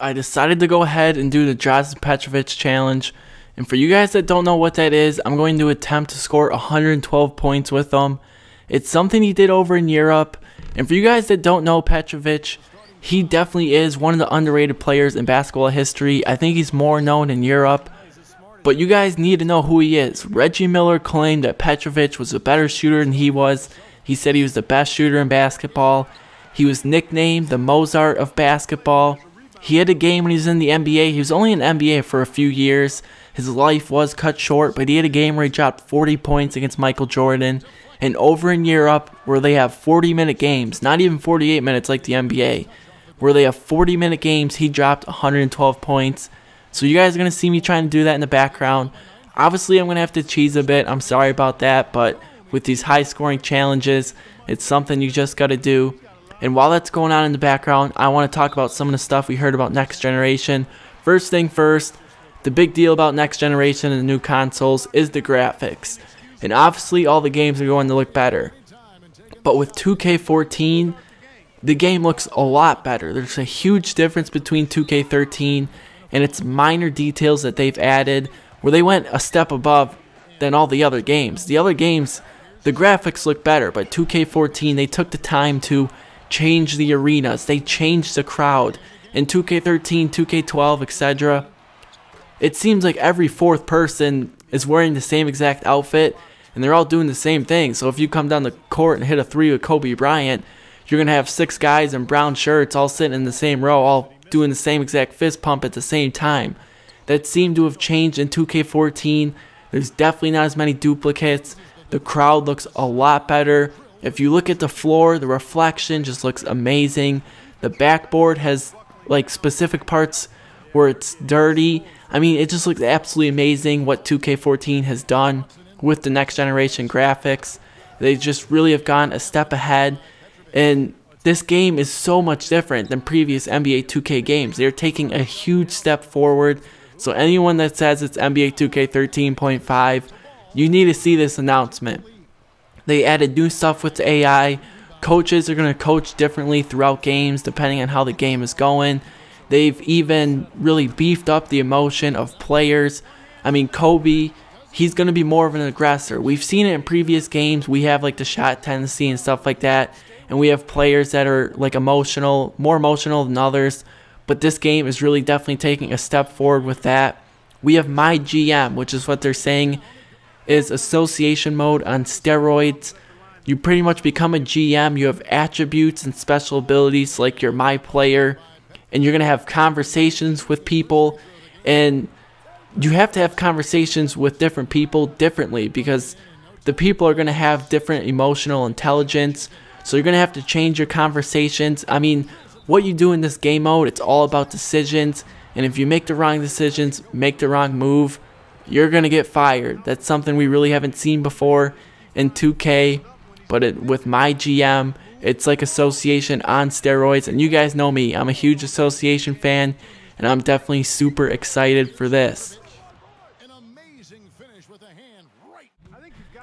I decided to go ahead and do the Drazen Petrovic challenge. And for you guys that don't know what that is, I'm going to attempt to score 112 points with him. It's something he did over in Europe. And for you guys that don't know Petrovic, he definitely is one of the underrated players in basketball history. I think he's more known in Europe. But you guys need to know who he is. Reggie Miller claimed that Petrovic was a better shooter than he was. He said he was the best shooter in basketball. He was nicknamed the Mozart of basketball. He had a game when he was in the NBA. He was only in the NBA for a few years. His life was cut short, but he had a game where he dropped 40 points against Michael Jordan. And over in Europe, where they have 40-minute games, not even 48 minutes like the NBA, where they have 40-minute games, he dropped 112 points. So you guys are going to see me trying to do that in the background. Obviously, I'm going to have to cheese a bit. I'm sorry about that, but with these high-scoring challenges, it's something you just got to do. And while that's going on in the background, I want to talk about some of the stuff we heard about Next Generation. First thing first, the big deal about Next Generation and the new consoles is the graphics. And obviously, all the games are going to look better. But with 2K14, the game looks a lot better. There's a huge difference between 2K13, and it's minor details that they've added where they went a step above than all the other games. The other games, the graphics look better, but 2K14, they took the time to change the arenas, they changed the crowd. In 2K13, 2K12, etc., it seems like every fourth person is wearing the same exact outfit, and they're all doing the same thing. So if you come down the court and hit a three with Kobe Bryant, you're going to have 6 guys in brown shirts all sitting in the same row, all doing the same exact fist pump at the same time. That seemed to have changed in 2K14. There's definitely not as many duplicates. The crowd looks a lot better. If you look at the floor, the reflection just looks amazing. The backboard has like specific parts where it's dirty. I mean, it just looks absolutely amazing what 2K14 has done with the next generation graphics. They just really have gone a step ahead. And this game is so much different than previous NBA 2K games. They're taking a huge step forward. So anyone that says it's NBA 2K 13.5, you need to see this announcement. They added new stuff with the AI. Coaches are going to coach differently throughout games depending on how the game is going. They've even really beefed up the emotion of players. I mean, Kobe, he's going to be more of an aggressor. We've seen it in previous games. We have like the shot tendency and stuff like that. And we have players that are like emotional, more emotional than others. But this game is really definitely taking a step forward with that. We have My GM, which is what they're saying is association mode on steroids. You pretty much become a GM. You have attributes and special abilities like you're my player. And you're going to have conversations with people. And you have to have conversations with different people differently because the people are going to have different emotional intelligence. So you're going to have to change your conversations. I mean, what you do in this game mode, it's all about decisions. And if you make the wrong decisions, make the wrong move, you're going to get fired. That's something we really haven't seen before in 2K. But with My GM, it's like association on steroids. And you guys know me. I'm a huge association fan. And I'm definitely super excited for this.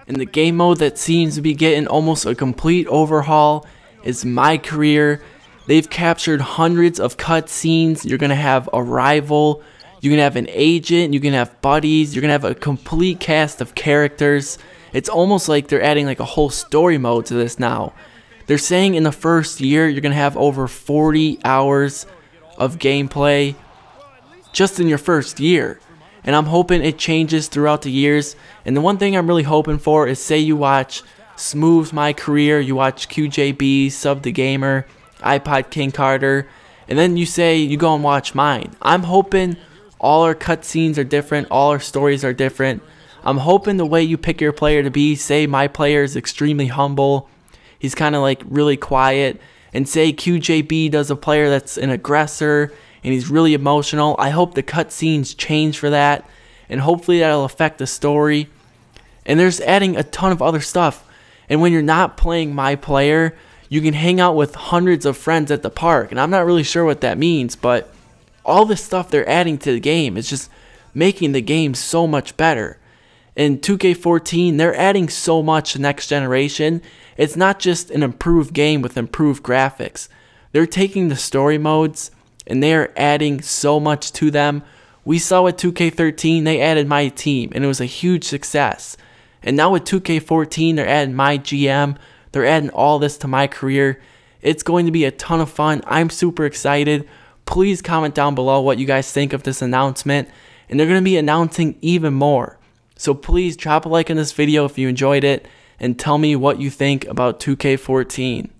And the game mode that seems to be getting almost a complete overhaul is My Career. They've captured hundreds of cutscenes. You're going to have a rival. You can have an agent. You can have buddies. You're going to have a complete cast of characters. It's almost like they're adding like a whole story mode to this now. They're saying in the first year you're going to have over 40 hours of gameplay just in your first year. And I'm hoping it changes throughout the years. And the one thing I'm really hoping for is, say you watch Smooth's My Career, you watch QJB, Sub the Gamer, iPod King Carter, and then you say you go and watch mine. I'm hoping all our cutscenes are different, all our stories are different. I'm hoping the way you pick your player to be, say my player is extremely humble, he's kind of like really quiet, and say QJB does a player that's an aggressor, and he's really emotional. I hope the cutscenes change for that, and hopefully that'll affect the story. And there's adding a ton of other stuff. And when you're not playing my player, you can hang out with hundreds of friends at the park. And I'm not really sure what that means, but all this stuff they're adding to the game is just making the game so much better. In 2K14, they're adding so much to Next Generation. It's not just an improved game with improved graphics. They're taking the story modes and they are adding so much to them. We saw with 2K13, they added my team, and it was a huge success. And now with 2K14, they're adding my GM. They're adding all this to my career. It's going to be a ton of fun. I'm super excited. Please comment down below what you guys think of this announcement. And they're going to be announcing even more. So please drop a like on this video if you enjoyed it, and tell me what you think about 2K14.